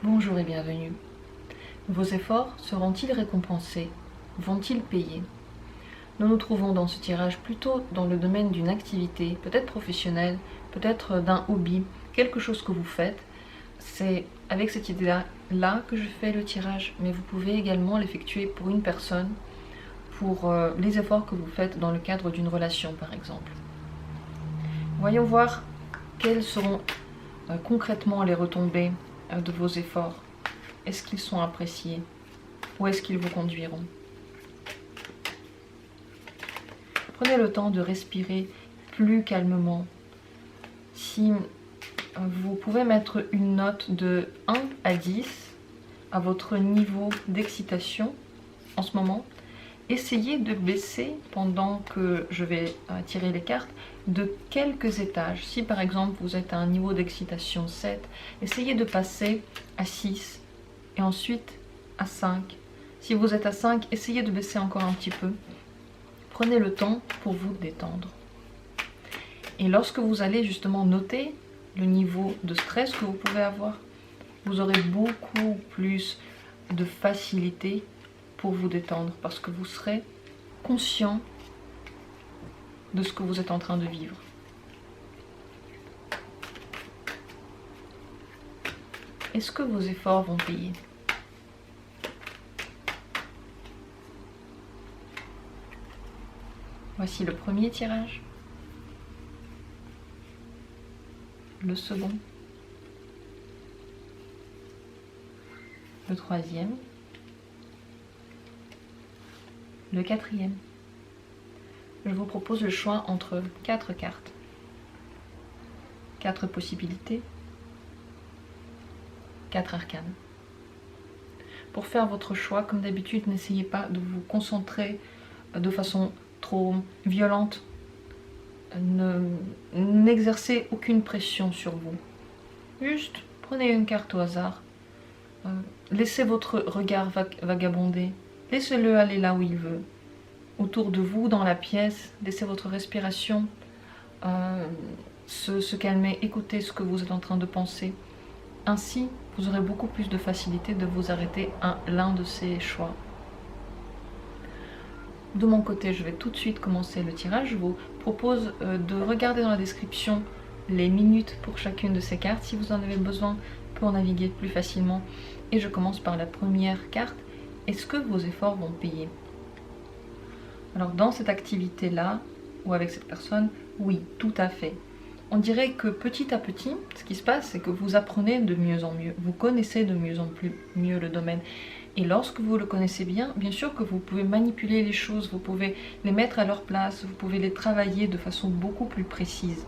Bonjour et bienvenue. Vos efforts seront-ils récompensés? Vont-ils payer? Nous nous trouvons dans ce tirage plutôt dans le domaine d'une activité, peut-être professionnelle, peut-être d'un hobby, quelque chose que vous faites. C'est avec cette idée-là que je fais le tirage, mais vous pouvez également l'effectuer pour une personne, pour les efforts que vous faites dans le cadre d'une relation par exemple. Voyons voir quelles seront concrètement les retombées de vos efforts. Est-ce qu'ils sont appréciés? Où est-ce qu'ils vous conduiront? Prenez le temps de respirer plus calmement. Si vous pouvez mettre une note de 1 à 10 à votre niveau d'excitation en ce moment, essayez de baisser pendant que je vais tirer les cartes de quelques étages. Si par exemple vous êtes à un niveau d'excitation 7, essayez de passer à 6 et ensuite à 5. Si vous êtes à 5, essayez de baisser encore un petit peu. Prenez le temps pour vous détendre. Et lorsque vous allez justement noter le niveau de stress que vous pouvez avoir, vous aurez beaucoup plus de facilité pour vous détendre parce que vous serez conscient de ce que vous êtes en train de vivre. Est-ce que vos efforts vont payer? Voici le premier tirage, le second, le troisième, le quatrième. Je vous propose le choix entre 4 cartes, 4 possibilités, 4 arcanes. Pour faire votre choix, comme d'habitude, n'essayez pas de vous concentrer de façon trop violente. N'exercez aucune pression sur vous. Juste prenez une carte au hasard. Laissez votre regard vagabonder. Laissez-le aller là où il veut. Autour de vous, dans la pièce, laissez votre respiration se calmer. Écoutez ce que vous êtes en train de penser. Ainsi, vous aurez beaucoup plus de facilité de vous arrêter à l'un de ces choix. De mon côté, je vais tout de suite commencer le tirage. Je vous propose de regarder dans la description les minutes pour chacune de ces cartes si vous en avez besoin pour naviguer plus facilement. Et je commence par la première carte. Est-ce que vos efforts vont payer? Alors dans cette activité-là, ou avec cette personne, oui, tout à fait. On dirait que petit à petit, ce qui se passe, c'est que vous apprenez de mieux en mieux. Vous connaissez de mieux en mieux le domaine. Et lorsque vous le connaissez bien, bien sûr que vous pouvez manipuler les choses, vous pouvez les mettre à leur place, vous pouvez les travailler de façon beaucoup plus précise.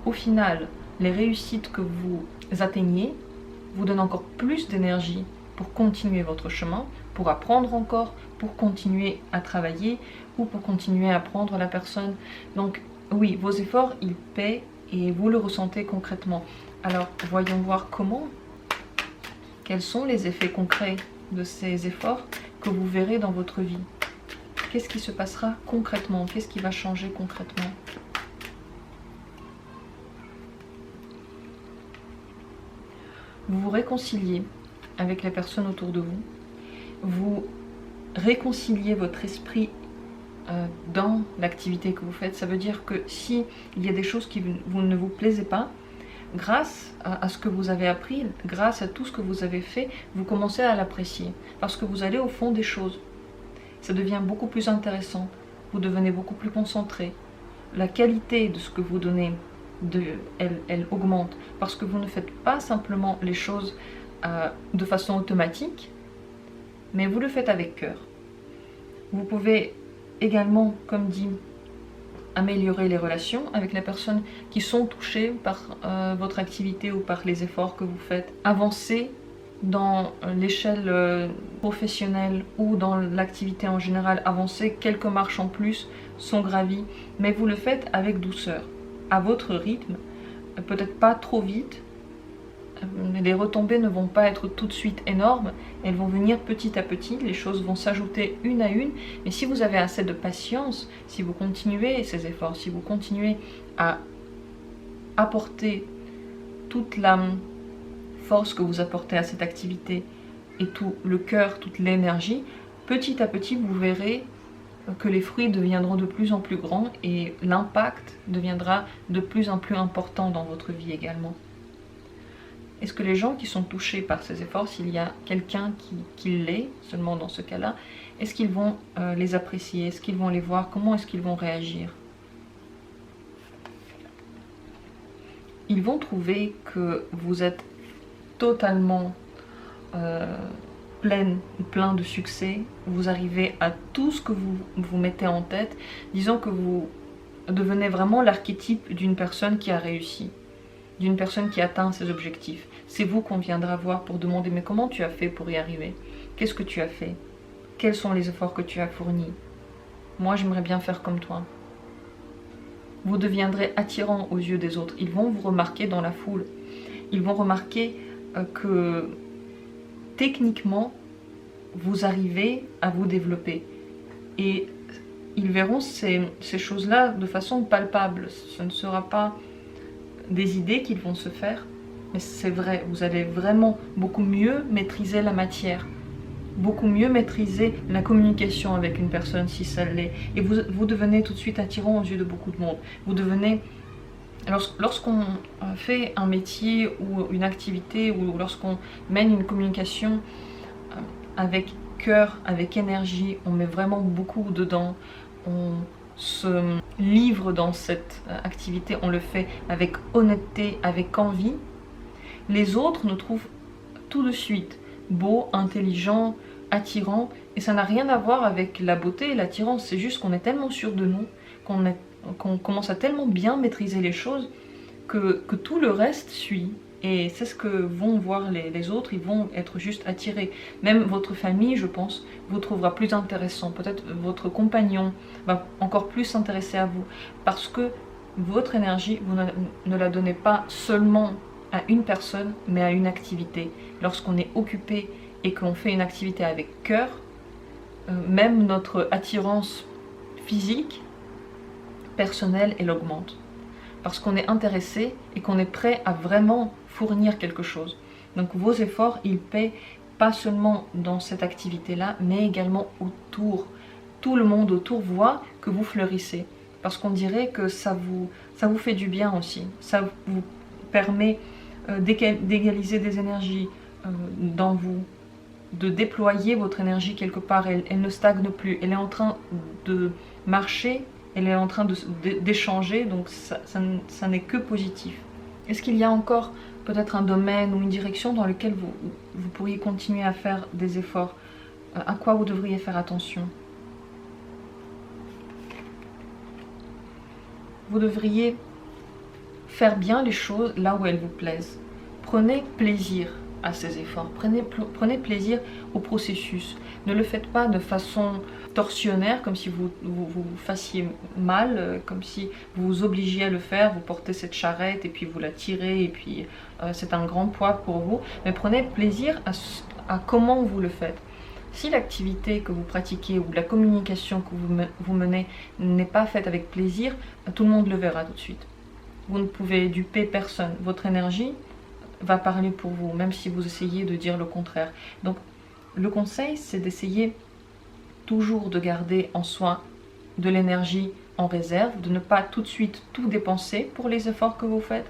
Au final, les réussites que vous atteignez vous donnent encore plus d'énergie pour continuer votre chemin, pour apprendre encore, pour continuer à travailler ou pour continuer à apprendre la personne. Donc oui, vos efforts, ils paient et vous le ressentez concrètement. Alors voyons voir comment, quels sont les effets concrets de ces efforts que vous verrez dans votre vie. Qu'est-ce qui se passera concrètement? Qu'est-ce qui va changer concrètement? Vous vous réconciliez avec les personnes autour de vous. Vous réconciliez votre esprit dans l'activité que vous faites. Ça veut dire que si il y a des choses qui ne vous plaisaient pas, grâce à ce que vous avez appris, grâce à tout ce que vous avez fait, vous commencez à l'apprécier. Parce que vous allez au fond des choses. Ça devient beaucoup plus intéressant. Vous devenez beaucoup plus concentré. La qualité de ce que vous donnez, elle augmente. Parce que vous ne faites pas simplement les choses de façon automatique, mais vous le faites avec cœur. Vous pouvez également, comme dit, améliorer les relations avec les personnes qui sont touchées par votre activité ou par les efforts que vous faites. Avancer dans l'échelle professionnelle ou dans l'activité en général, avancer quelques marches en plus sont gravies, mais vous le faites avec douceur, à votre rythme, peut-être pas trop vite. Les retombées ne vont pas être tout de suite énormes, elles vont venir petit à petit, les choses vont s'ajouter une à une, mais si vous avez assez de patience, si vous continuez ces efforts, si vous continuez à apporter toute la force que vous apportez à cette activité et tout le cœur, toute l'énergie, petit à petit vous verrez que les fruits deviendront de plus en plus grands et l'impact deviendra de plus en plus important dans votre vie également. Est-ce que les gens qui sont touchés par ces efforts, s'il y a quelqu'un qui l'est, seulement dans ce cas-là, est-ce qu'ils vont les apprécier? Est-ce qu'ils vont les voir? Comment est-ce qu'ils vont réagir? Ils vont trouver que vous êtes totalement plein de succès, vous arrivez à tout ce que vous mettez en tête, disons que vous devenez vraiment l'archétype d'une personne qui a réussi, d'une personne qui atteint ses objectifs. C'est vous qu'on viendra voir pour demander mais comment tu as fait pour y arriver? Qu'est-ce que tu as fait? Quels sont les efforts que tu as fournis? Moi j'aimerais bien faire comme toi. Vous deviendrez attirant aux yeux des autres, ils vont vous remarquer dans la foule, ils vont remarquer que techniquement, vous arrivez à vous développer. Et ils verront ces choses-là de façon palpable. Ce ne sera pas des idées qu'ils vont se faire, mais c'est vrai, vous allez vraiment beaucoup mieux maîtriser la matière, beaucoup mieux maîtriser la communication avec une personne si ça l'est. Et vous devenez tout de suite attirant aux yeux de beaucoup de monde. Vous devenez... Lorsqu'on fait un métier ou une activité ou lorsqu'on mène une communication avec cœur, avec énergie, on met vraiment beaucoup dedans, on se livre dans cette activité, on le fait avec honnêteté, avec envie, les autres nous trouvent tout de suite beaux, intelligents, attirants, et ça n'a rien à voir avec la beauté et l'attirance, c'est juste qu'on est tellement sûr de nous, qu'on commence à tellement bien maîtriser les choses que tout le reste suit. Et c'est ce que vont voir les autres, ils vont être juste attirés. Même votre famille, je pense, vous trouvera plus intéressant. Peut-être votre compagnon va encore plus s'intéresser à vous. Parce que votre énergie, vous ne la donnez pas seulement à une personne, mais à une activité. Lorsqu'on est occupé et qu'on fait une activité avec cœur, même notre attirance physique, personnelle, elle augmente. Parce qu'on est intéressé et qu'on est prêt à vraiment fournir quelque chose. Donc vos efforts, ils paient pas seulement dans cette activité-là, mais également autour. Tout le monde autour voit que vous fleurissez. Parce qu'on dirait que ça vous fait du bien aussi. Ça vous permet d'égaliser des énergies dans vous, de déployer votre énergie quelque part. Elle ne stagne plus. Elle est en train de marcher, elle est en train d'échanger, donc ça n'est que positif. Est-ce qu'il y a encore peut-être un domaine ou une direction dans lequel vous pourriez continuer à faire des efforts? À quoi vous devriez faire attention? Vous devriez faire bien les choses là où elles vous plaisent. Prenez plaisir à ces efforts, prenez plaisir au processus. Ne le faites pas de façon torsionnaire, comme si vous fassiez mal, comme si vous vous obligiez à le faire, vous portez cette charrette et puis vous la tirez et puis c'est un grand poids pour vous, mais prenez plaisir à comment vous le faites. Si l'activité que vous pratiquez ou la communication que vous menez n'est pas faite avec plaisir, tout le monde le verra tout de suite. Vous ne pouvez duper personne, votre énergie va parler pour vous, même si vous essayez de dire le contraire. Donc le conseil, c'est d'essayer toujours de garder en soi de l'énergie en réserve, de ne pas tout de suite tout dépenser pour les efforts que vous faites.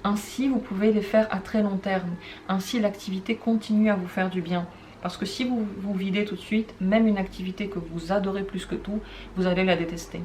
Ainsi, vous pouvez les faire à très long terme. Ainsi, l'activité continue à vous faire du bien. Parce que si vous vous videz tout de suite, même une activité que vous adorez plus que tout, vous allez la détester.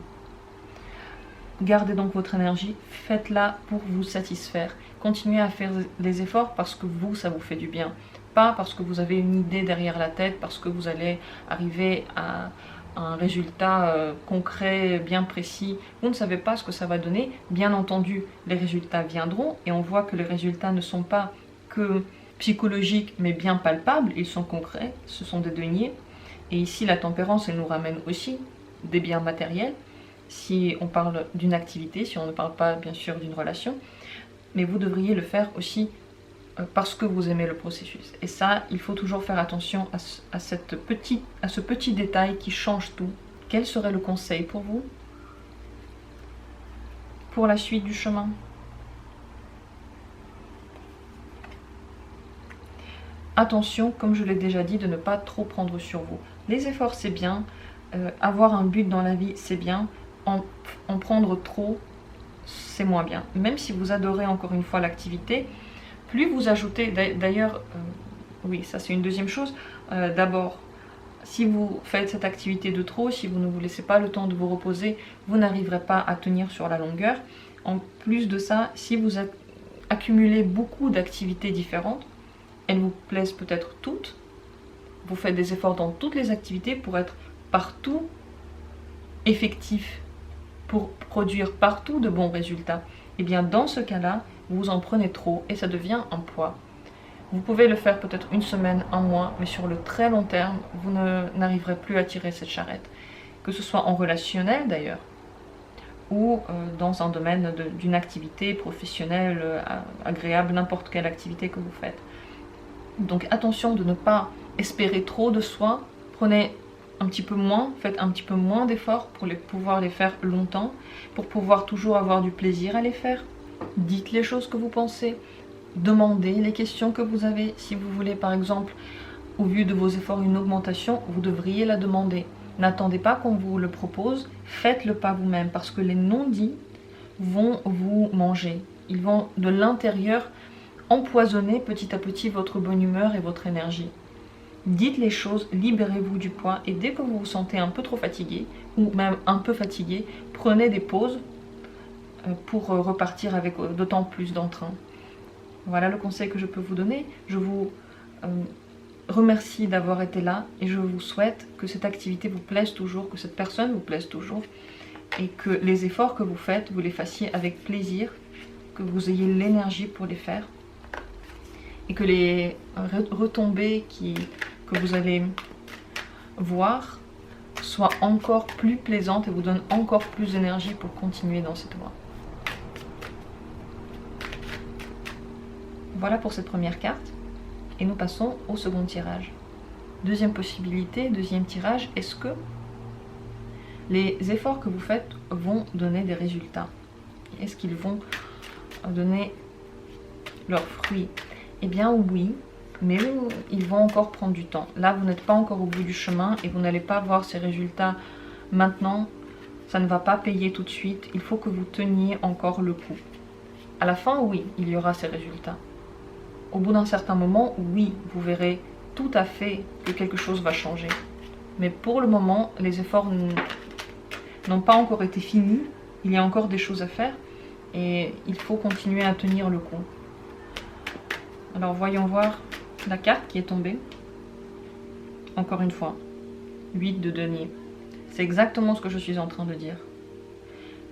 Gardez donc votre énergie, faites-la pour vous satisfaire. Continuez à faire les efforts parce que vous, ça vous fait du bien. Pas parce que vous avez une idée derrière la tête, parce que vous allez arriver à un résultat concret, bien précis. Vous ne savez pas ce que ça va donner. Bien entendu, les résultats viendront et on voit que les résultats ne sont pas que psychologiques mais bien palpables, ils sont concrets, ce sont des deniers. Et ici, la tempérance, elle nous ramène aussi des biens matériels. Si on parle d'une activité, si on ne parle pas bien sûr d'une relation, mais vous devriez le faire aussi parce que vous aimez le processus. Et ça, il faut toujours faire attention à ce petit détail qui change tout. Quel serait le conseil pour vous, pour la suite du chemin? attention, comme je l'ai déjà dit, de ne pas trop prendre sur vous. Les efforts, c'est bien. Avoir un but dans la vie, c'est bien. En prendre trop, c'est moins bien. Même si vous adorez encore une fois l'activité, plus vous ajoutez, d'ailleurs, oui, ça c'est une deuxième chose. D'abord, si vous faites cette activité de trop, si vous ne vous laissez pas le temps de vous reposer, vous n'arriverez pas à tenir sur la longueur. En plus de ça, si vous accumulez beaucoup d'activités différentes, elles vous plaisent peut-être toutes, vous faites des efforts dans toutes les activités pour être partout effectif, pour produire partout de bons résultats. Et bien dans ce cas-là, vous en prenez trop et ça devient un poids. Vous pouvez le faire peut-être une semaine, un mois, mais sur le très long terme, vous n'arriverez plus à tirer cette charrette. Que ce soit en relationnel d'ailleurs, ou dans un domaine d'une activité professionnelle agréable, n'importe quelle activité que vous faites. Donc attention de ne pas espérer trop de soi, prenez un petit peu moins, faites un petit peu moins d'efforts pour pouvoir les faire longtemps, pour pouvoir toujours avoir du plaisir à les faire. Dites les choses que vous pensez, demandez les questions que vous avez. Si vous voulez par exemple, au vu de vos efforts, une augmentation, vous devriez la demander. N'attendez pas qu'on vous le propose, faites-le pas vous-même parce que les non-dits vont vous manger. Ils vont de l'intérieur empoisonner petit à petit votre bonne humeur et votre énergie. Dites les choses, libérez-vous du poids et dès que vous vous sentez un peu trop fatigué ou même un peu fatigué, prenez des pauses pour repartir avec d'autant plus d'entrain. Voilà le conseil que je peux vous donner. Je vous remercie d'avoir été là et je vous souhaite que cette activité vous plaise toujours, que cette personne vous plaise toujours et que les efforts que vous faites, vous les fassiez avec plaisir, que vous ayez l'énergie pour les faire et que les retombées que vous allez voir soient encore plus plaisantes et vous donnent encore plus d'énergie pour continuer dans cette voie. Voilà pour cette première carte. Et nous passons au second tirage. Deuxième possibilité, deuxième tirage, est-ce que les efforts que vous faites vont donner des résultats? Est-ce qu'ils vont donner leurs fruits? Eh bien oui, mais ils vont encore prendre du temps. Là, vous n'êtes pas encore au bout du chemin et vous n'allez pas voir ces résultats maintenant. Ça ne va pas payer tout de suite. Il faut que vous teniez encore le coup. À la fin, oui, il y aura ces résultats. Au bout d'un certain moment, oui, vous verrez tout à fait que quelque chose va changer. Mais pour le moment, les efforts n'ont pas encore été finis. Il y a encore des choses à faire et il faut continuer à tenir le coup. Alors voyons voir la carte qui est tombée. Encore une fois, 8 de denier. C'est exactement ce que je suis en train de dire.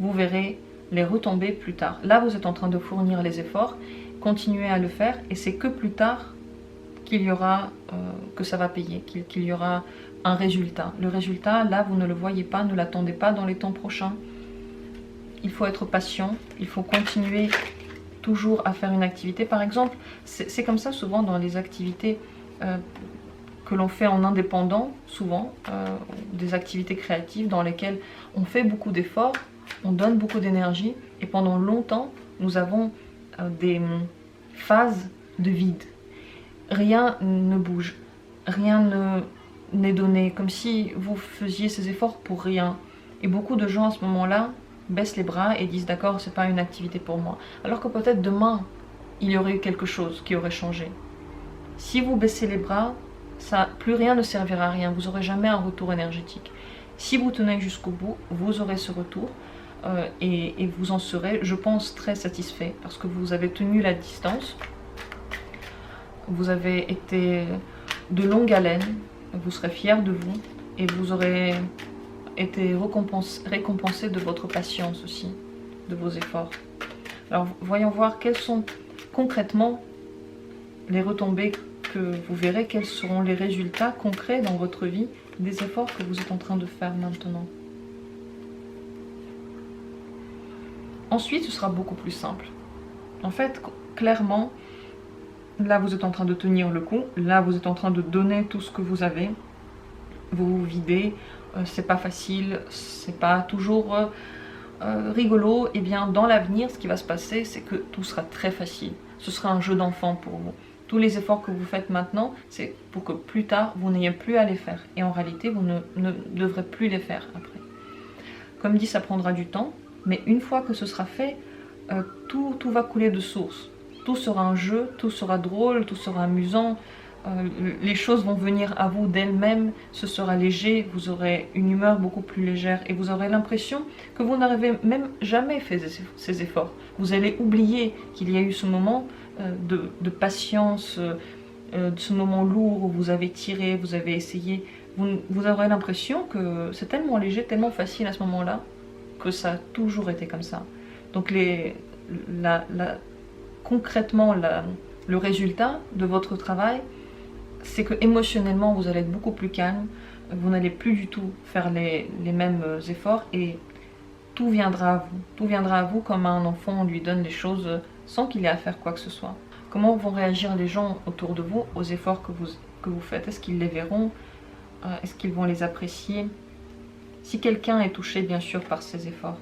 Vous verrez les retombées plus tard. Là, vous êtes en train de fournir les efforts. Continuez à le faire et c'est que plus tard qu'il y aura, que ça va payer, qu'il y aura un résultat. Le résultat, là, vous ne le voyez pas, ne l'attendez pas dans les temps prochains. Il faut être patient, il faut continuer toujours à faire une activité. Par exemple, c'est comme ça souvent dans les activités que l'on fait en indépendant, souvent, des activités créatives dans lesquelles on fait beaucoup d'efforts, on donne beaucoup d'énergie et pendant longtemps, nous avons des phases de vide. Rien ne bouge, rien n'est donné, comme si vous faisiez ces efforts pour rien. Et beaucoup de gens à ce moment-là baissent les bras et disent d'accord, c'est pas une activité pour moi. Alors que peut-être demain, il y aurait eu quelque chose qui aurait changé. Si vous baissez les bras, plus rien ne servira à rien, vous n'aurez jamais un retour énergétique. Si vous tenez jusqu'au bout, vous aurez ce retour. Et vous en serez, je pense, très satisfait parce que vous avez tenu la distance, vous avez été de longue haleine, vous serez fiers de vous et vous aurez été récompensé de votre patience aussi, de vos efforts. Alors voyons voir quels sont concrètement les retombées que vous verrez, quels seront les résultats concrets dans votre vie des efforts que vous êtes en train de faire maintenant. Ensuite, ce sera beaucoup plus simple. En fait, clairement, là, vous êtes en train de tenir le coup. Là, vous êtes en train de donner tout ce que vous avez. Vous vous videz. C'est pas facile. C'est pas toujours rigolo. Et bien, dans l'avenir, ce qui va se passer, c'est que tout sera très facile. Ce sera un jeu d'enfant pour vous. Tous les efforts que vous faites maintenant, c'est pour que plus tard, vous n'ayez plus à les faire. Et en réalité, vous ne devrez plus les faire après. Comme dit, ça prendra du temps, mais une fois que ce sera fait, tout va couler de source. Tout sera un jeu, tout sera drôle, tout sera amusant. Les choses vont venir à vous d'elles-mêmes, ce sera léger, vous aurez une humeur beaucoup plus légère et vous aurez l'impression que vous n'avez même jamais fait ces efforts. Vous allez oublier qu'il y a eu ce moment de patience, ce moment lourd où vous avez tiré, vous avez essayé. Vous aurez l'impression que c'est tellement léger, tellement facile à ce moment-là, que ça a toujours été comme ça. Donc concrètement, le résultat de votre travail, c'est que émotionnellement vous allez être beaucoup plus calme, vous n'allez plus du tout faire les mêmes efforts et tout viendra à vous. Tout viendra à vous comme à un enfant, on lui donne les choses sans qu'il ait à faire quoi que ce soit. Comment vont réagir les gens autour de vous aux efforts que vous faites? Est-ce qu'ils les verront? Est-ce qu'ils vont les apprécier? Si quelqu'un est touché bien sûr par ces efforts,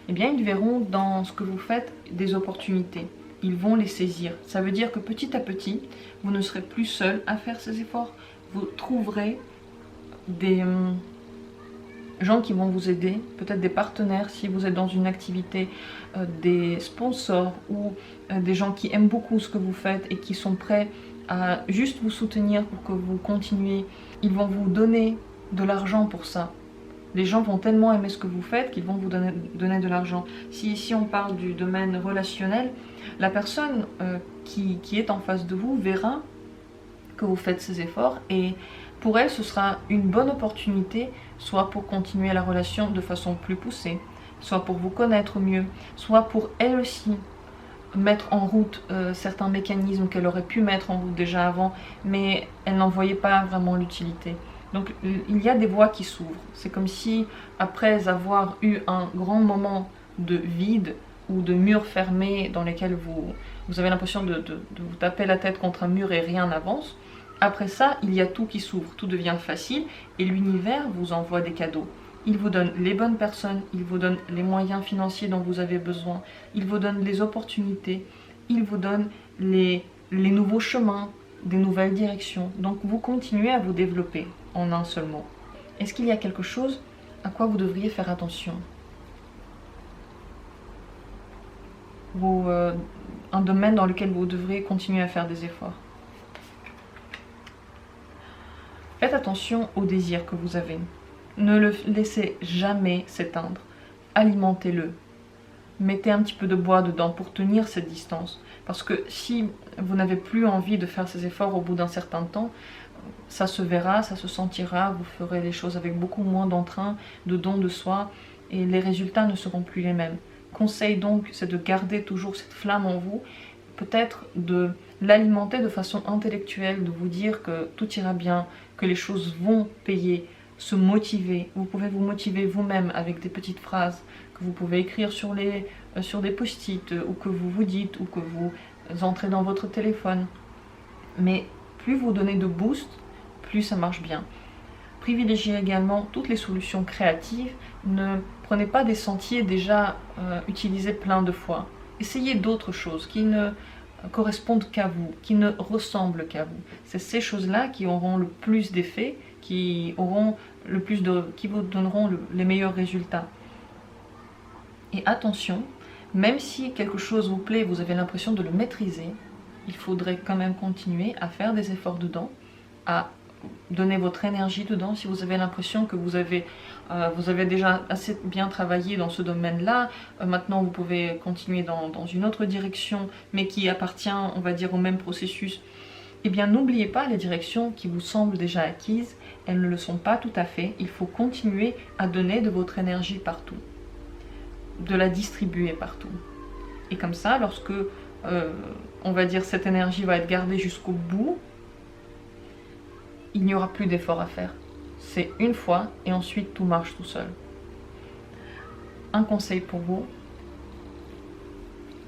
eh bien ils verront dans ce que vous faites des opportunités. Ils vont les saisir. Ça veut dire que petit à petit, vous ne serez plus seul à faire ces efforts. Vous trouverez des gens qui vont vous aider, peut-être des partenaires si vous êtes dans une activité, des sponsors ou des gens qui aiment beaucoup ce que vous faites et qui sont prêts à juste vous soutenir pour que vous continuiez. Ils vont vous donner de l'argent pour ça. Les gens vont tellement aimer ce que vous faites qu'ils vont vous donner de l'argent. Si ici on parle du domaine relationnel, la personne qui est en face de vous verra que vous faites ces efforts et pour elle ce sera une bonne opportunité, soit pour continuer la relation de façon plus poussée, soit pour vous connaître mieux, soit pour elle aussi mettre en route certains mécanismes qu'elle aurait pu mettre en route déjà avant, mais elle n'en voyait pas vraiment l'utilité. Donc il y a des voies qui s'ouvrent. C'est comme si après avoir eu un grand moment de vide ou de murs fermés dans lesquels vous avez l'impression de vous taper la tête contre un mur et rien n'avance, après ça il y a tout qui s'ouvre, tout devient facile et l'univers vous envoie des cadeaux. Il vous donne les bonnes personnes, il vous donne les moyens financiers dont vous avez besoin, il vous donne les opportunités, il vous donne les nouveaux chemins, des nouvelles directions. Donc vous continuez à vous développer en un seul mot. Est-ce qu'il y a quelque chose à quoi vous devriez faire attention? Un domaine dans lequel vous devriez continuer à faire des efforts? Faites attention au désir que vous avez. Ne le laissez jamais s'éteindre. Alimentez-le. Mettez un petit peu de bois dedans pour tenir cette distance. Parce que si vous n'avez plus envie de faire ces efforts au bout d'un certain temps, ça se verra, ça se sentira, vous ferez les choses avec beaucoup moins d'entrain, de don de soi, et les résultats ne seront plus les mêmes. Conseil donc, c'est de garder toujours cette flamme en vous, peut-être de l'alimenter de façon intellectuelle, de vous dire que tout ira bien, que les choses vont payer, se motiver. Vous pouvez vous motiver vous-même avec des petites phrases que vous pouvez écrire sur des post-it, ou que vous vous dites, ou que vous entrez dans votre téléphone. Mais plus vous donnez de boost, plus ça marche bien. Privilégiez également toutes les solutions créatives. Ne prenez pas des sentiers déjà utilisés plein de fois. Essayez d'autres choses qui ne correspondent qu'à vous, qui ne ressemblent qu'à vous. C'est ces choses-là qui auront le plus d'effet, qui vous donneront les meilleurs résultats. Et attention, même si quelque chose vous plaît, vous avez l'impression de le maîtriser, il faudrait quand même continuer à faire des efforts dedans, à donner votre énergie dedans. Si vous avez l'impression que vous avez déjà assez bien travaillé dans ce domaine-là, maintenant vous pouvez continuer dans une autre direction, mais qui appartient, on va dire, au même processus. Eh bien, n'oubliez pas les directions qui vous semblent déjà acquises, elles ne le sont pas tout à fait. Il faut continuer à donner de votre énergie partout, de la distribuer partout. Et comme ça, lorsque, on va dire, cette énergie va être gardée jusqu'au bout, il n'y aura plus d'efforts à faire. C'est une fois et ensuite tout marche tout seul. Un conseil pour vous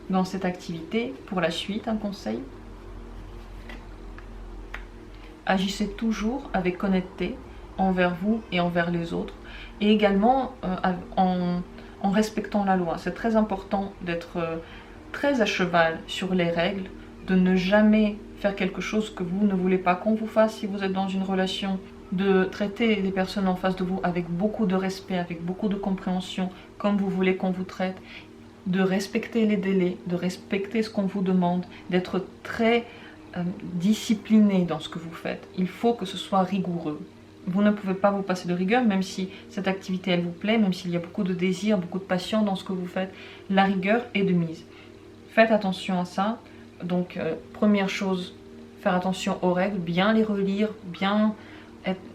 dans cette activité, pour la suite, un conseil. Agissez toujours avec honnêteté envers vous et envers les autres, et également en respectant la loi. C'est très important d'être très à cheval sur les règles, de ne jamais faire quelque chose que vous ne voulez pas qu'on vous fasse si vous êtes dans une relation, de traiter les personnes en face de vous avec beaucoup de respect, avec beaucoup de compréhension, comme vous voulez qu'on vous traite, de respecter les délais, de respecter ce qu'on vous demande, d'être très discipliné dans ce que vous faites. Il faut que ce soit rigoureux. Vous ne pouvez pas vous passer de rigueur, même si cette activité elle vous plaît, même s'il y a beaucoup de désir, beaucoup de passion dans ce que vous faites, la rigueur est de mise. Faites attention à ça. Donc première chose, faire attention aux règles, bien les relire, bien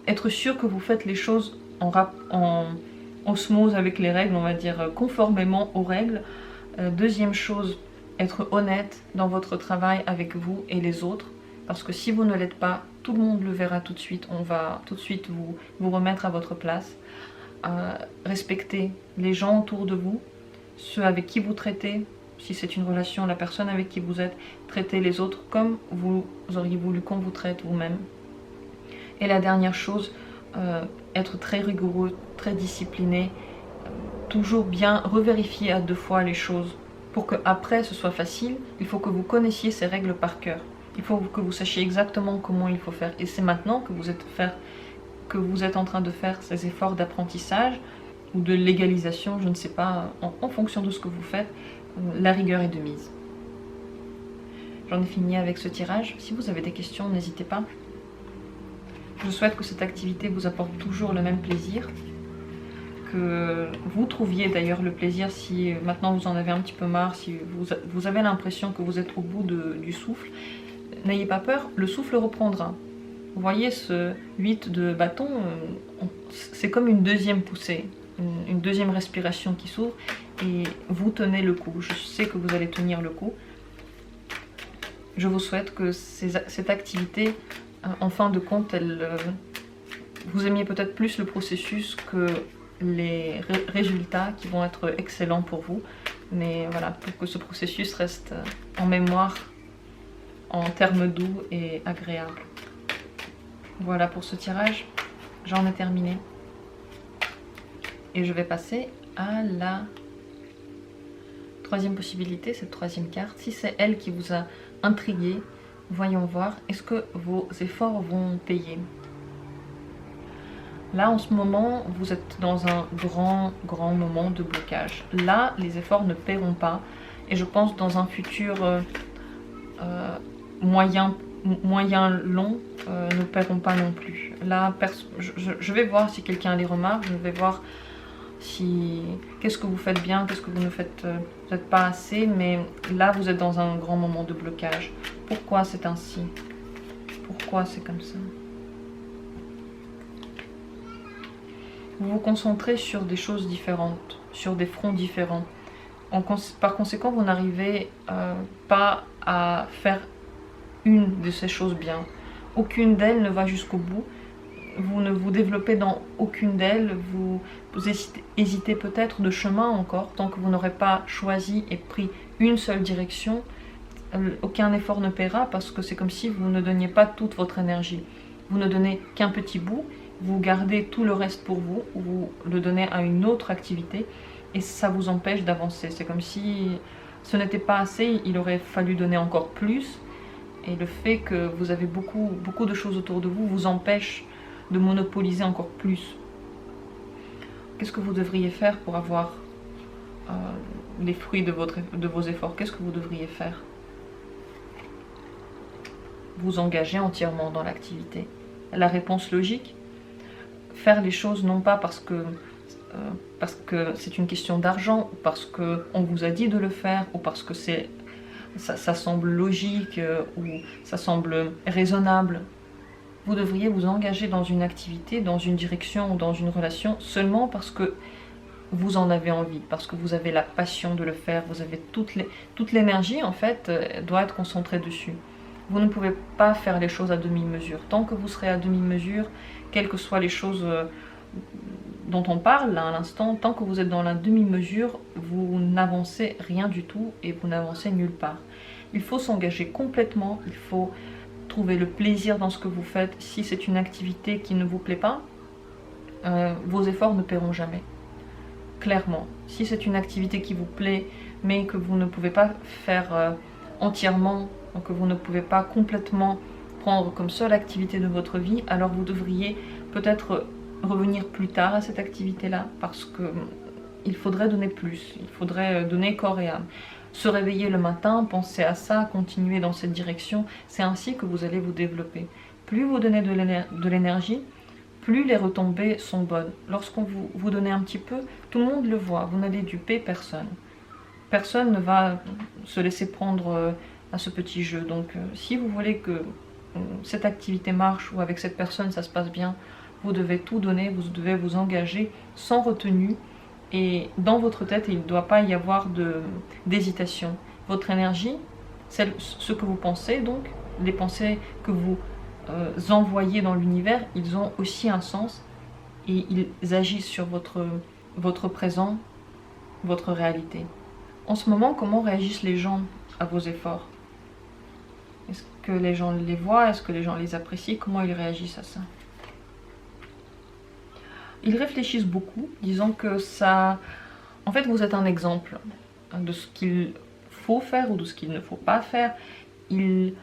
être sûr que vous faites les choses en osmose avec les règles, on va dire conformément aux règles. Deuxième chose, être honnête dans votre travail avec vous et les autres, parce que si vous ne l'êtes pas, tout le monde le verra tout de suite, on va tout de suite vous remettre à votre place. Respectez les gens autour de vous, ceux avec qui vous traitez, si c'est une relation, la personne avec qui vous êtes, traitez les autres comme vous auriez voulu qu'on vous traite vous-même. Et la dernière chose, être très rigoureux, très discipliné, toujours bien revérifier à 2 fois les choses. Pour que après ce soit facile, il faut que vous connaissiez ces règles par cœur. Il faut que vous sachiez exactement comment il faut faire. Et c'est maintenant que vous êtes en train de faire ces efforts d'apprentissage ou de légalisation, je ne sais pas, en fonction de ce que vous faites, la rigueur est de mise. J'en ai fini avec ce tirage. Si vous avez des questions, n'hésitez pas. Je souhaite que cette activité vous apporte toujours le même plaisir, que vous trouviez d'ailleurs le plaisir si maintenant vous en avez un petit peu marre, si vous avez l'impression que vous êtes au bout du souffle. N'ayez pas peur, le souffle reprendra. Vous voyez ce 8 de bâton, c'est comme une deuxième poussée, une deuxième respiration qui s'ouvre et vous tenez le coup. Je sais que vous allez tenir le coup. Je vous souhaite que cette activité, en fin de compte, vous aimiez peut-être plus le processus que les résultats qui vont être excellents pour vous. Mais voilà, pour que ce processus reste en mémoire, en termes doux et agréables. Voilà pour ce tirage, j'en ai terminé. Et je vais passer à la troisième possibilité, cette troisième carte. Si c'est elle qui vous a intrigué, voyons voir, est-ce que vos efforts vont payer? Là, en ce moment, vous êtes dans un grand moment de blocage. Là, les efforts ne paieront pas. Et je pense dans un futur moyen long, ne paieront pas non plus. Là, je vais voir si quelqu'un a des remarques, je vais voir si qu'est-ce que vous faites bien, qu'est-ce que vous ne faites peut-être pas assez, mais là, vous êtes dans un grand moment de blocage. Pourquoi c'est ainsi? Pourquoi c'est comme ça? Vous vous concentrez sur des choses différentes, sur des fronts différents. Par conséquent, vous n'arrivez pas à faire une de ces choses bien. Aucune d'elles ne va jusqu'au bout. Vous ne vous développez dans aucune d'elles. Vous hésitez peut-être de chemin encore. Tant que vous n'aurez pas choisi et pris une seule direction, aucun effort ne paiera parce que c'est comme si vous ne donniez pas toute votre énergie. Vous ne donnez qu'un petit bout. Vous gardez tout le reste pour vous, ou vous le donnez à une autre activité et ça vous empêche d'avancer. C'est comme si ce n'était pas assez, il aurait fallu donner encore plus. Et le fait que vous avez beaucoup de choses autour de vous vous empêche de monopoliser encore plus. Qu'est-ce que vous devriez faire pour avoir les fruits de vos efforts? Qu'est-ce que vous devriez faire? Vous engager entièrement dans l'activité. La réponse logique, faire les choses non pas parce que c'est une question d'argent, ou parce qu'on vous a dit de le faire, ou parce que ça semble logique, ou ça semble raisonnable. Vous devriez vous engager dans une activité, dans une direction ou dans une relation seulement parce que vous en avez envie, parce que vous avez la passion de le faire, vous avez toute l'énergie en fait doit être concentrée dessus. Vous ne pouvez pas faire les choses à demi-mesure. Tant que vous serez à demi-mesure, quelles que soient les choses dont on parle là, à l'instant, tant que vous êtes dans la demi-mesure, vous n'avancez rien du tout et vous n'avancez nulle part. Il faut s'engager complètement, il faut trouver le plaisir dans ce que vous faites. Si c'est une activité qui ne vous plaît pas, vos efforts ne paieront jamais. Clairement. Si c'est une activité qui vous plaît, mais que vous ne pouvez pas faire entièrement donc vous ne pouvez pas complètement prendre comme seule activité de votre vie, alors vous devriez peut-être revenir plus tard à cette activité-là, parce que il faudrait donner plus, il faudrait donner corps et âme. Se réveiller le matin, penser à ça, continuer dans cette direction, c'est ainsi que vous allez vous développer. Plus vous donnez de l'énergie, plus les retombées sont bonnes. Lorsqu'on vous donnez un petit peu, tout le monde le voit, vous n'allez duper personne. Personne ne va se laisser prendre à ce petit jeu. Donc si vous voulez que cette activité marche ou avec cette personne ça se passe bien, vous devez tout donner, vous devez vous engager sans retenue. Et dans votre tête, il ne doit pas y avoir d'hésitation. Votre énergie, ce que vous pensez donc, les pensées que vous envoyez dans l'univers, ils ont aussi un sens et ils agissent sur votre présent, votre réalité. En ce moment, comment réagissent les gens à vos efforts? Est-ce que les gens les voient? Est-ce que les gens les apprécient? Comment ils réagissent à ça? Ils réfléchissent beaucoup, disant que ça... En fait, vous êtes un exemple de ce qu'il faut faire ou de ce qu'il ne faut pas faire. Ils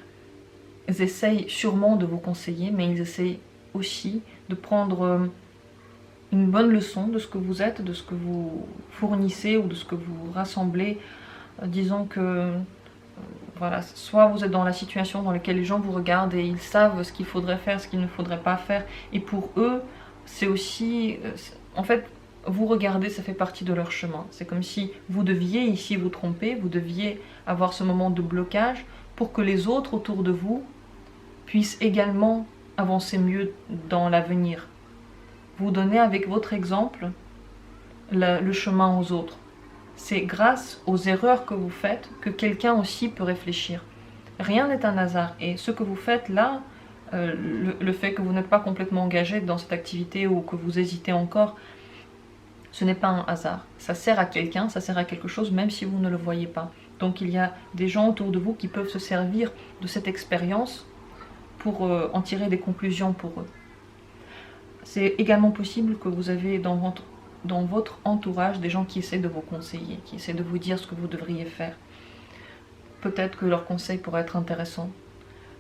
essayent sûrement de vous conseiller, mais ils essayent aussi de prendre une bonne leçon de ce que vous êtes, de ce que vous fournissez ou de ce que vous rassemblez. Disons que... Voilà, soit vous êtes dans la situation dans laquelle les gens vous regardent et ils savent ce qu'il faudrait faire, ce qu'il ne faudrait pas faire. Et pour eux, c'est aussi... En fait, vous regardez, ça fait partie de leur chemin. C'est comme si vous deviez ici vous tromper, vous deviez avoir ce moment de blocage pour que les autres autour de vous puissent également avancer mieux dans l'avenir. Vous donnez avec votre exemple le chemin aux autres. C'est grâce aux erreurs que vous faites que quelqu'un aussi peut réfléchir. Rien n'est un hasard. Et ce que vous faites là, le fait que vous n'êtes pas complètement engagé dans cette activité ou que vous hésitez encore, ce n'est pas un hasard. Ça sert à quelqu'un, ça sert à quelque chose, même si vous ne le voyez pas. Donc il y a des gens autour de vous qui peuvent se servir de cette expérience pour en tirer des conclusions pour eux. C'est également possible que vous avez dans votre entourage des gens qui essaient de vous conseiller, qui essaient de vous dire ce que vous devriez faire. Peut-être que leurs conseils pourraient être intéressants.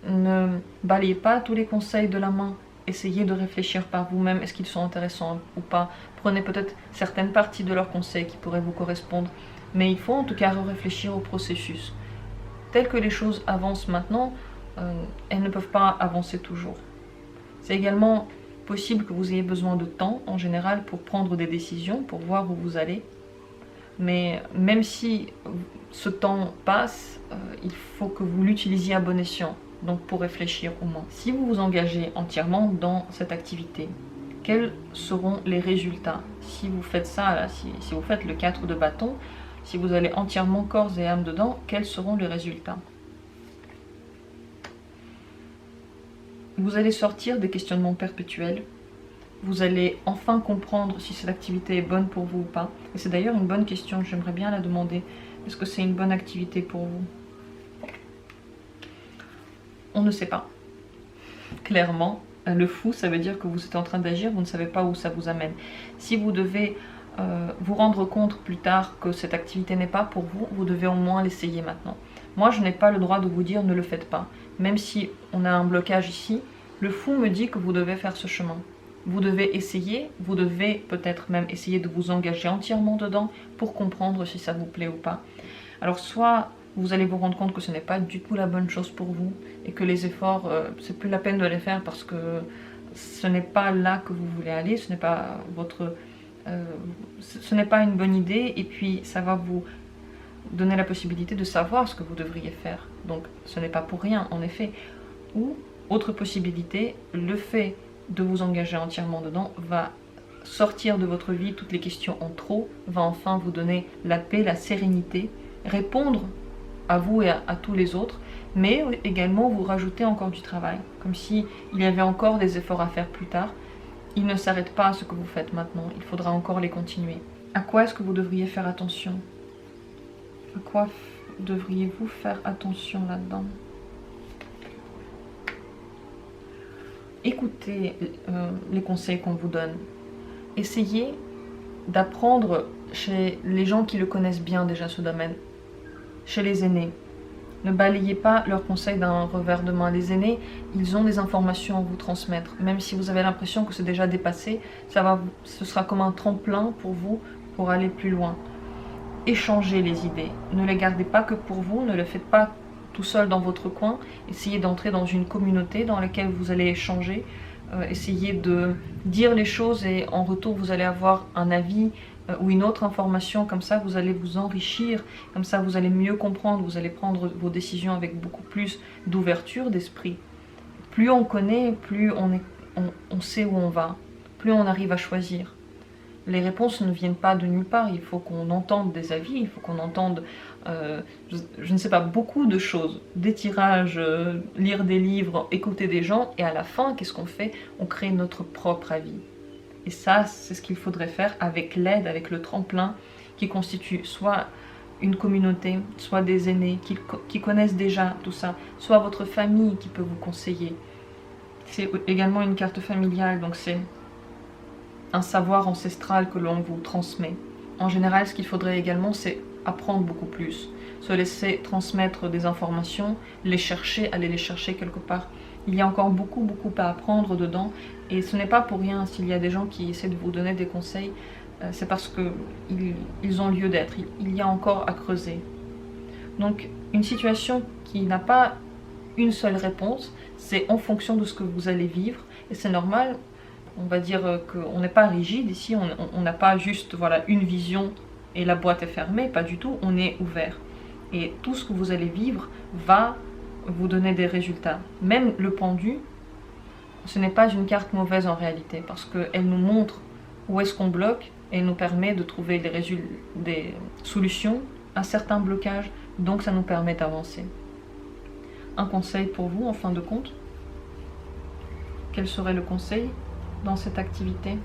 Ne balayez pas tous les conseils de la main. Essayez de réfléchir par vous-même, est-ce qu'ils sont intéressants ou pas. Prenez peut-être certaines parties de leurs conseils qui pourraient vous correspondre. Mais il faut en tout cas réfléchir au processus. Tel que les choses avancent maintenant, elles ne peuvent pas avancer toujours. C'est également possible que vous ayez besoin de temps en général pour prendre des décisions, pour voir où vous allez. Mais même si ce temps passe, il faut que vous l'utilisiez à bon escient. Donc pour réfléchir au moins. Si vous vous engagez entièrement dans cette activité, quels seront les résultats? Si vous faites ça, là, si vous faites le 4 de bâton, si vous allez entièrement corps et âme dedans, quels seront les résultats? Vous allez sortir des questionnements perpétuels. Vous allez enfin comprendre si cette activité est bonne pour vous ou pas. Et c'est d'ailleurs une bonne question, j'aimerais bien la demander. Est-ce que c'est une bonne activité pour vous? On ne sait pas. Clairement, le fou, ça veut dire que vous êtes en train d'agir, vous ne savez pas où ça vous amène. Si vous devez vous rendre compte plus tard que cette activité n'est pas pour vous, vous devez au moins l'essayer maintenant. Moi, je n'ai pas le droit de vous dire ne le faites pas. Même si on a un blocage ici, le fou me dit que vous devez faire ce chemin. Vous devez essayer, vous devez peut-être même essayer de vous engager entièrement dedans pour comprendre si ça vous plaît ou pas. Alors soit vous allez vous rendre compte que ce n'est pas du tout la bonne chose pour vous et que les efforts, c'est plus la peine de les faire parce que ce n'est pas là que vous voulez aller, ce n'est pas ce n'est pas une bonne idée et puis ça va vous donner la possibilité de savoir ce que vous devriez faire. Donc ce n'est pas pour rien en effet. Ou autre possibilité, le fait de vous engager entièrement dedans va sortir de votre vie toutes les questions en trop, va enfin vous donner la paix, la sérénité, répondre à vous et à tous les autres, mais également vous rajouter encore du travail, comme si il y avait encore des efforts à faire plus tard. Il ne s'arrête pas à ce que vous faites maintenant, il faudra encore les continuer. À quoi est-ce que vous devriez faire attention? À quoi devriez-vous faire attention là-dedans? Écoutez les conseils qu'on vous donne. Essayez d'apprendre chez les gens qui le connaissent bien déjà ce domaine, chez les aînés. Ne balayez pas leurs conseils d'un revers de main. Les aînés, ils ont des informations à vous transmettre. Même si vous avez l'impression que c'est déjà dépassé, ce sera comme un tremplin pour vous pour aller plus loin. Échangez les idées. Ne les gardez pas que pour vous, ne le faites pas tout seul dans votre coin. Essayez d'entrer dans une communauté dans laquelle vous allez échanger. Essayez de dire les choses et en retour vous allez avoir un avis ou une autre information. Comme ça vous allez vous enrichir, comme ça vous allez mieux comprendre, vous allez prendre vos décisions avec beaucoup plus d'ouverture d'esprit. Plus on connaît, plus on sait où on va, plus on arrive à choisir. Les réponses ne viennent pas de nulle part, il faut qu'on entende des avis, il faut qu'on entende, je ne sais pas, beaucoup de choses. Des tirages, lire des livres, écouter des gens, et à la fin, qu'est-ce qu'on fait? On crée notre propre avis. Et ça, c'est ce qu'il faudrait faire avec l'aide, avec le tremplin, qui constitue soit une communauté, soit des aînés qui connaissent déjà tout ça, soit votre famille qui peut vous conseiller. C'est également une carte familiale, donc c'est un savoir ancestral que l'on vous transmet. En général, ce qu'il faudrait également, c'est apprendre beaucoup plus. Se laisser transmettre des informations, les chercher, aller les chercher quelque part. Il y a encore beaucoup à apprendre dedans. Et ce n'est pas pour rien s'il y a des gens qui essaient de vous donner des conseils. C'est parce qu'ils ont lieu d'être. Il y a encore à creuser. Donc, une situation qui n'a pas une seule réponse, c'est en fonction de ce que vous allez vivre. Et c'est normal. On va dire qu'on n'est pas rigide ici, on n'a pas juste voilà, une vision et la boîte est fermée, pas du tout, on est ouvert. Et tout ce que vous allez vivre va vous donner des résultats. Même le pendu, ce n'est pas une carte mauvaise en réalité, parce qu'elle nous montre où est-ce qu'on bloque et nous permet de trouver des solutions à certains blocages, donc ça nous permet d'avancer. Un conseil pour vous en fin de compte? Quel serait le conseil dans cette activité?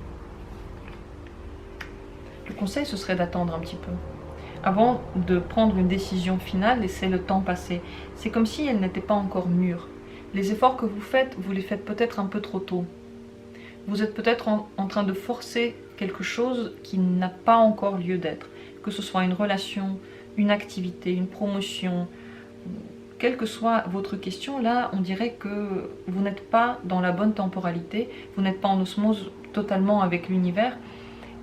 Le conseil, ce serait d'attendre un petit peu. Avant de prendre une décision finale, laissez le temps passer. C'est comme si elle n'était pas encore mûre. Les efforts que vous les faites peut-être un peu trop tôt. Vous êtes peut-être en train de forcer quelque chose qui n'a pas encore lieu d'être. Que ce soit une relation, une activité, une promotion, quelle que soit votre question, là, on dirait que vous n'êtes pas dans la bonne temporalité, vous n'êtes pas en osmose totalement avec l'univers,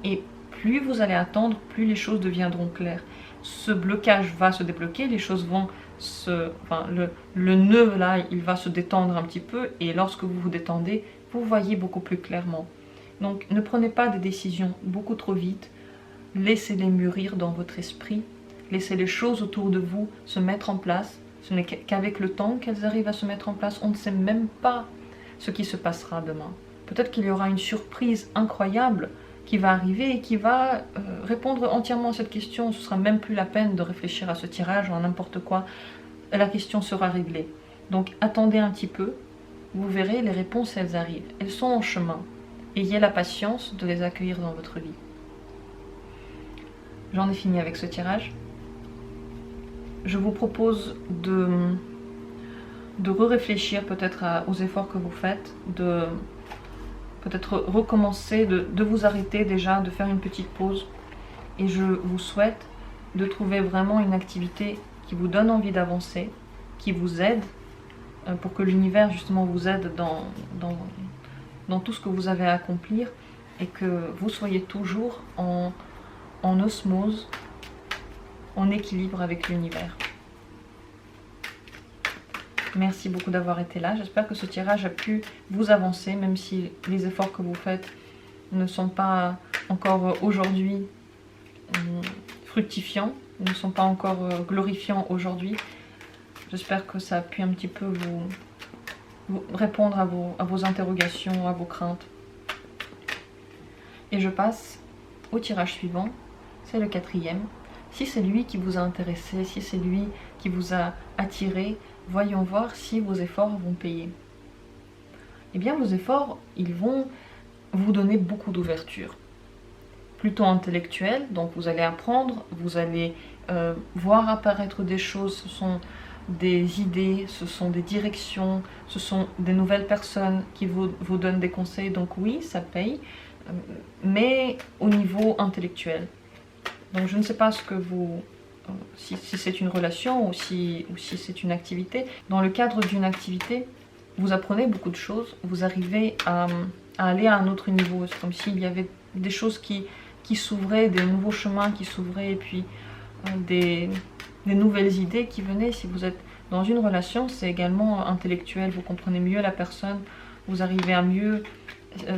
et plus vous allez attendre, plus les choses deviendront claires. Ce blocage va se débloquer, les choses vont le nœud là, il va se détendre un petit peu, et lorsque vous vous détendez, vous voyez beaucoup plus clairement. Donc ne prenez pas des décisions beaucoup trop vite, laissez-les mûrir dans votre esprit, laissez les choses autour de vous se mettre en place. Ce n'est qu'avec le temps qu'elles arrivent à se mettre en place. On ne sait même pas ce qui se passera demain. Peut-être qu'il y aura une surprise incroyable qui va arriver et qui va répondre entièrement à cette question. Ce ne sera même plus la peine de réfléchir à ce tirage ou à n'importe quoi. La question sera réglée. Donc attendez un petit peu. Vous verrez, les réponses, elles arrivent. Elles sont en chemin. Ayez la patience de les accueillir dans votre vie. J'en ai fini avec ce tirage. Je vous propose de réfléchir peut-être aux efforts que vous faites, de peut-être recommencer, de vous arrêter déjà, de faire une petite pause. Et je vous souhaite de trouver vraiment une activité qui vous donne envie d'avancer, qui vous aide, pour que l'univers justement vous aide dans tout ce que vous avez à accomplir, et que vous soyez toujours en osmose, en équilibre avec l'univers. Merci beaucoup d'avoir été là. J'espère que ce tirage a pu vous avancer, même si les efforts que vous faites ne sont pas encore aujourd'hui fructifiants, ne sont pas encore glorifiants aujourd'hui. J'espère que ça a pu un petit peu vous répondre à vos interrogations, à vos craintes. Et je passe au tirage suivant. C'est le 4e. Si c'est lui qui vous a intéressé, si c'est lui qui vous a attiré, voyons voir si vos efforts vont payer. Eh bien, vos efforts, ils vont vous donner beaucoup d'ouverture. Plutôt intellectuelle, donc vous allez apprendre, vous allez voir apparaître des choses, ce sont des idées, ce sont des directions, ce sont des nouvelles personnes qui vous donnent des conseils. Donc oui, ça paye, mais au niveau intellectuel. Donc je ne sais pas ce que vous si c'est une relation ou si c'est une activité. Dans le cadre d'une activité, vous apprenez beaucoup de choses, vous arrivez à aller à un autre niveau. C'est comme s'il y avait des choses qui s'ouvraient, des nouveaux chemins qui s'ouvraient, et puis des nouvelles idées qui venaient. Si vous êtes dans une relation, c'est également intellectuel, vous comprenez mieux la personne, vous arrivez à mieux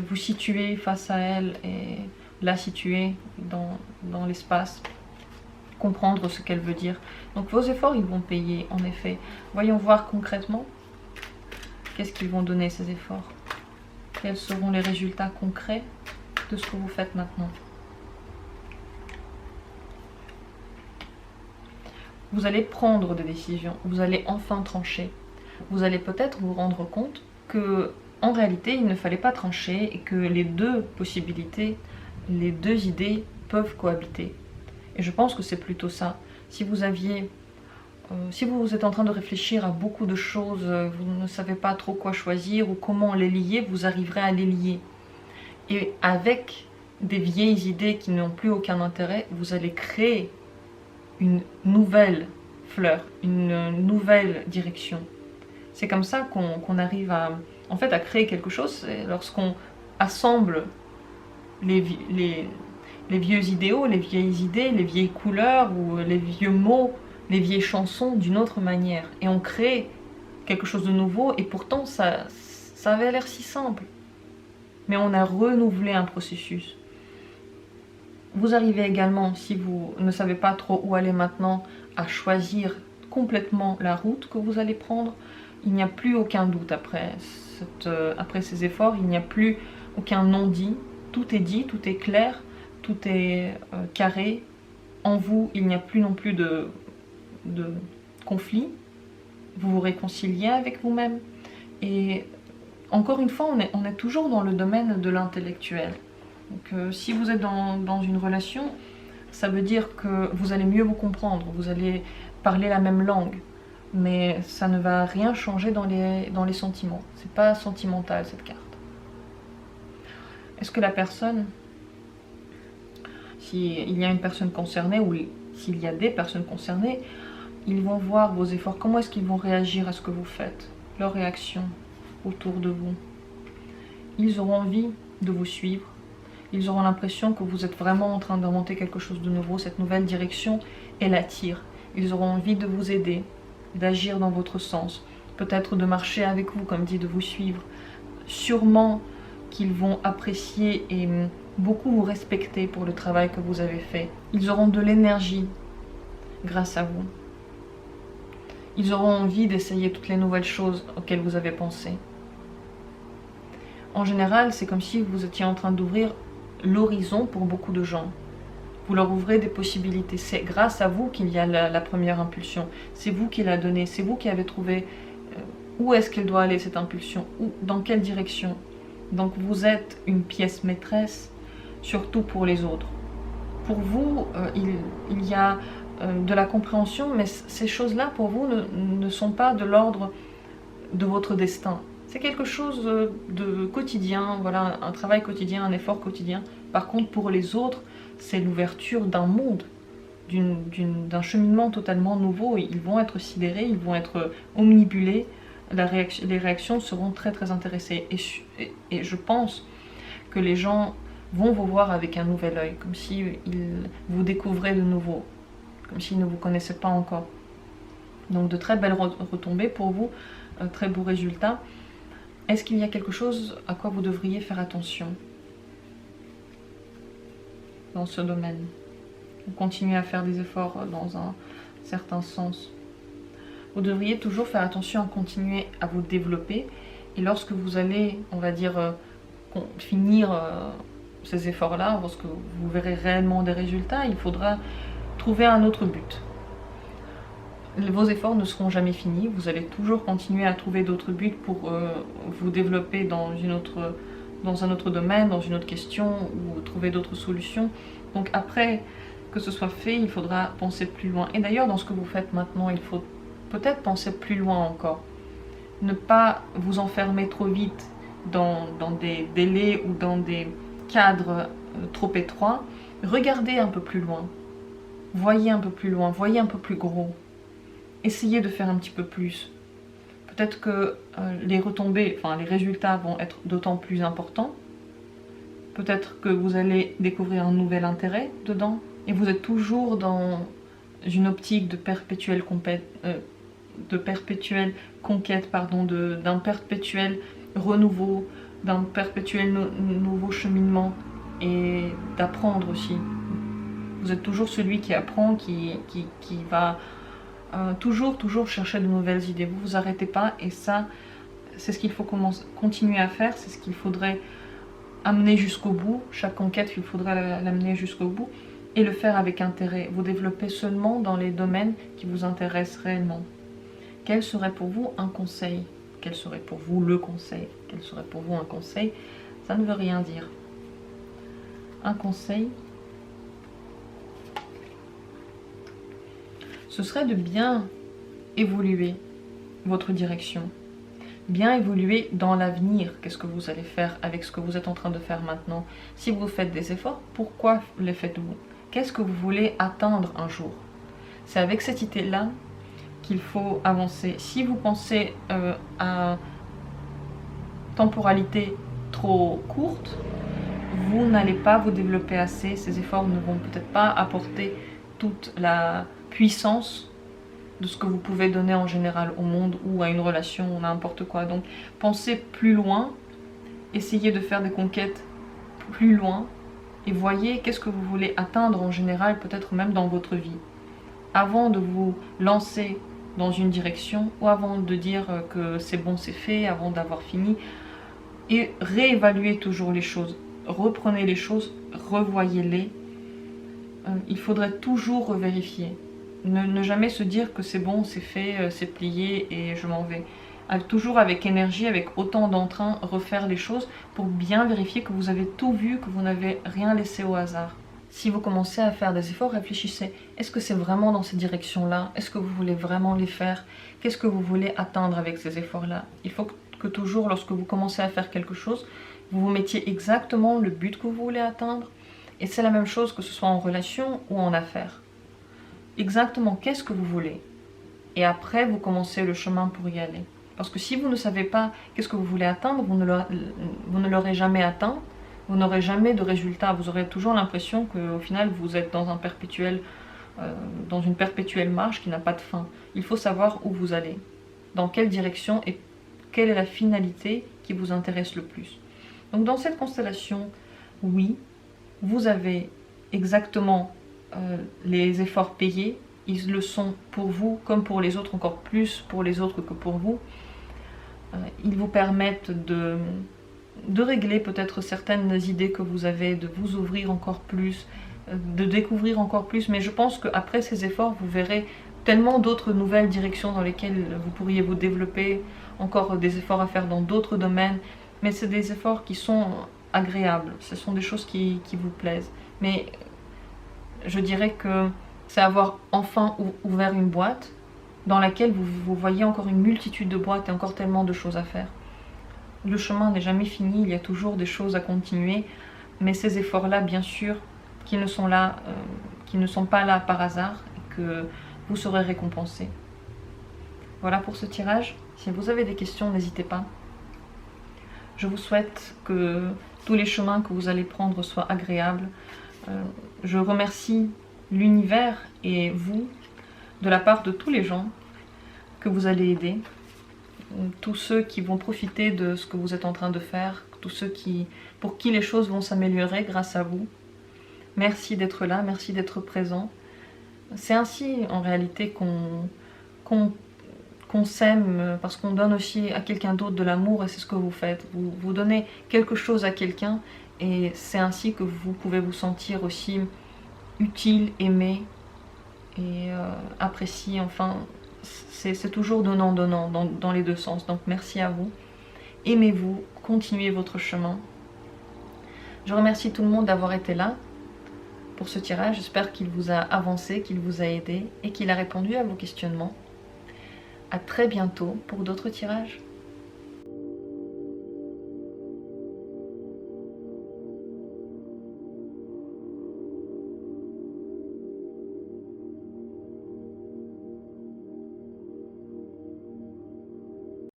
vous situer face à elle et la situer dans l'espace, comprendre ce qu'elle veut dire. Donc vos efforts, ils vont payer, en effet. Voyons voir concrètement, qu'est-ce qu'ils vont donner ces efforts? Quels seront les résultats concrets de ce que vous faites maintenant? Vous allez prendre des décisions, vous allez enfin trancher. Vous allez peut-être vous rendre compte que, en réalité, il ne fallait pas trancher et que les deux possibilités, les deux idées peuvent cohabiter. Et je pense que c'est plutôt ça. Si vous êtes en train de réfléchir à beaucoup de choses, vous ne savez pas trop quoi choisir ou comment les lier, vous arriverez à les lier. Et avec des vieilles idées qui n'ont plus aucun intérêt, vous allez créer une nouvelle fleur, une nouvelle direction. C'est comme ça qu'on arrive à créer quelque chose. Lorsqu'on assemble les vieux idéaux, les vieilles idées, les vieilles couleurs ou les vieux mots, les vieilles chansons d'une autre manière. Et on crée quelque chose de nouveau, et pourtant ça avait l'air si simple. Mais on a renouvelé un processus. Vous arrivez également, si vous ne savez pas trop où aller maintenant, à choisir complètement la route que vous allez prendre. Il n'y a plus aucun doute après ces efforts, il n'y a plus aucun non-dit. Tout est dit, tout est clair, tout est carré. En vous, il n'y a plus non plus de conflit. Vous vous réconciliez avec vous-même. Et encore une fois, on est toujours dans le domaine de l'intellectuel. Donc si vous êtes dans une relation, ça veut dire que vous allez mieux vous comprendre, vous allez parler la même langue, mais ça ne va rien changer dans les sentiments. C'est pas sentimental cette carte. Est-ce que la personne, s'il y a une personne concernée ou s'il y a des personnes concernées, ils vont voir vos efforts, comment est-ce qu'ils vont réagir à ce que vous faites, leur réaction autour de vous. Ils auront envie de vous suivre. Ils auront l'impression que vous êtes vraiment en train d'inventer quelque chose de nouveau, cette nouvelle direction, et l'attire. Ils auront envie de vous aider, d'agir dans votre sens, peut-être de marcher avec vous, comme dit, de vous suivre. Sûrement qu'ils vont apprécier et beaucoup vous respecter pour le travail que vous avez fait. Ils auront de l'énergie grâce à vous. Ils auront envie d'essayer toutes les nouvelles choses auxquelles vous avez pensé. En général, c'est comme si vous étiez en train d'ouvrir l'horizon pour beaucoup de gens. Vous leur ouvrez des possibilités. C'est grâce à vous qu'il y a la première impulsion. C'est vous qui la donnez. C'est vous qui avez trouvé où est-ce qu'elle doit aller, cette impulsion, dans quelle direction. Donc vous êtes une pièce maîtresse, surtout pour les autres. Pour vous, il y a de la compréhension, mais ces choses-là, pour vous, ne sont pas de l'ordre de votre destin. C'est quelque chose de quotidien, voilà, un travail quotidien, un effort quotidien. Par contre, pour les autres, c'est l'ouverture d'un monde, d'un cheminement totalement nouveau. Ils vont être sidérés, ils vont être omnibulés. Les réactions seront très très intéressées. Et je pense que les gens vont vous voir avec un nouvel œil, comme si vous découvrez de nouveau, comme s'ils ne vous connaissaient pas encore. Donc de très belles retombées pour vous, très beaux résultats. Est-ce qu'il y a quelque chose à quoi vous devriez faire attention dans ce domaine? Vous continuez à faire des efforts dans un certain sens. Vous devriez toujours faire attention à continuer à vous développer. Et lorsque vous allez, on va dire, finir ces efforts-là, lorsque vous verrez réellement des résultats, il faudra trouver un autre but. Vos efforts ne seront jamais finis, vous allez toujours continuer à trouver d'autres buts pour vous développer dans un autre domaine, dans une autre question, ou trouver d'autres solutions. Donc après que ce soit fait, il faudra penser plus loin. Et d'ailleurs, dans ce que vous faites maintenant, il faut peut-être penser plus loin encore. Ne pas vous enfermer trop vite dans des délais ou dans des cadres trop étroits. Regardez un peu plus loin. Voyez un peu plus loin, voyez un peu plus gros. Essayez de faire un petit peu plus. Peut-être que les retombées, enfin les résultats vont être d'autant plus importants. Peut-être que vous allez découvrir un nouvel intérêt dedans. Et vous êtes toujours dans une optique de perpétuelle conquête, d'un perpétuel renouveau, d'un perpétuel nouveau cheminement et d'apprendre aussi. Vous êtes toujours celui qui apprend, qui va toujours chercher de nouvelles idées. Vous vous arrêtez pas et ça, c'est ce qu'il faut continuer à faire, c'est ce qu'il faudrait amener jusqu'au bout. Chaque conquête, il faudra l'amener jusqu'au bout et le faire avec intérêt. Vous développez seulement dans les domaines qui vous intéressent réellement. Quel serait pour vous un conseil? Quel serait pour vous le conseil? Quel serait pour vous un conseil? Ça ne veut rien dire. Un conseil, ce serait de bien évoluer votre direction, bien évoluer dans l'avenir. Qu'est-ce que vous allez faire avec ce que vous êtes en train de faire maintenant? Si vous faites des efforts, pourquoi les faites-vous? Qu'est-ce que vous voulez atteindre un jour? C'est avec cette idée-là qu'il faut avancer. Si vous pensez à temporalité trop courte, vous n'allez pas vous développer assez. Ces efforts ne vont peut-être pas apporter toute la puissance de ce que vous pouvez donner en général au monde ou à une relation, n'importe quoi. Donc pensez plus loin, essayez de faire des conquêtes plus loin et voyez qu'est-ce que vous voulez atteindre en général, peut-être même dans votre vie. Avant de vous lancer dans une direction ou avant de dire que c'est bon, c'est fait, avant d'avoir fini, et réévaluez toujours les choses. Reprenez les choses, revoyez-les. Il faudrait toujours revérifier. Ne jamais se dire que c'est bon, c'est fait, c'est plié et je m'en vais. Toujours avec énergie, avec autant d'entrain, refaire les choses pour bien vérifier que vous avez tout vu, que vous n'avez rien laissé au hasard. Si vous commencez à faire des efforts, réfléchissez. Est-ce que c'est vraiment dans ces directions-là? Est-ce que vous voulez vraiment les faire? Qu'est-ce que vous voulez atteindre avec ces efforts-là? Il faut que toujours, lorsque vous commencez à faire quelque chose, vous vous mettiez exactement le but que vous voulez atteindre. Et c'est la même chose que ce soit en relation ou en affaires. Exactement qu'est-ce que vous voulez. Et après, vous commencez le chemin pour y aller. Parce que si vous ne savez pas qu'est-ce que vous voulez atteindre, vous ne l'aurez jamais atteint, vous n'aurez jamais de résultat. Vous aurez toujours l'impression qu'au final, vous êtes dans dans une perpétuelle marche qui n'a pas de fin. Il faut savoir où vous allez, dans quelle direction et quelle est la finalité qui vous intéresse le plus. Donc dans cette constellation, oui, vous avez exactement les efforts payés. Ils le sont pour vous comme pour les autres, encore plus pour les autres que pour vous. Ils vous permettent de régler peut-être certaines idées que vous avez, de vous ouvrir encore plus, de découvrir encore plus. Mais je pense qu'après ces efforts, vous verrez tellement d'autres nouvelles directions dans lesquelles vous pourriez vous développer, encore des efforts à faire dans d'autres domaines. Mais c'est des efforts qui sont agréables, ce sont des choses qui vous plaisent. Mais je dirais que c'est avoir enfin ouvert une boîte dans laquelle vous voyez encore une multitude de boîtes et encore tellement de choses à faire. Le chemin n'est jamais fini, il y a toujours des choses à continuer, mais ces efforts-là, bien sûr, qui ne sont pas là par hasard et que vous serez récompensé. Voilà pour ce tirage. Si vous avez des questions, n'hésitez pas. Je vous souhaite que tous les chemins que vous allez prendre soient agréables. Je remercie l'univers et vous, de la part de tous les gens que vous allez aider, tous ceux qui vont profiter de ce que vous êtes en train de faire, tous ceux pour qui les choses vont s'améliorer grâce à vous. Merci d'être là, merci d'être présent. C'est ainsi en réalité qu'on s'aime, parce qu'on donne aussi à quelqu'un d'autre de l'amour et c'est ce que vous faites. Vous donnez quelque chose à quelqu'un et c'est ainsi que vous pouvez vous sentir aussi utile, aimé et apprécié. Enfin, c'est toujours donnant-donnant dans les deux sens. Donc merci à vous. Aimez-vous, continuez votre chemin. Je remercie tout le monde d'avoir été là pour ce tirage. J'espère qu'il vous a avancé, qu'il vous a aidé et qu'il a répondu à vos questionnements. À très bientôt pour d'autres tirages.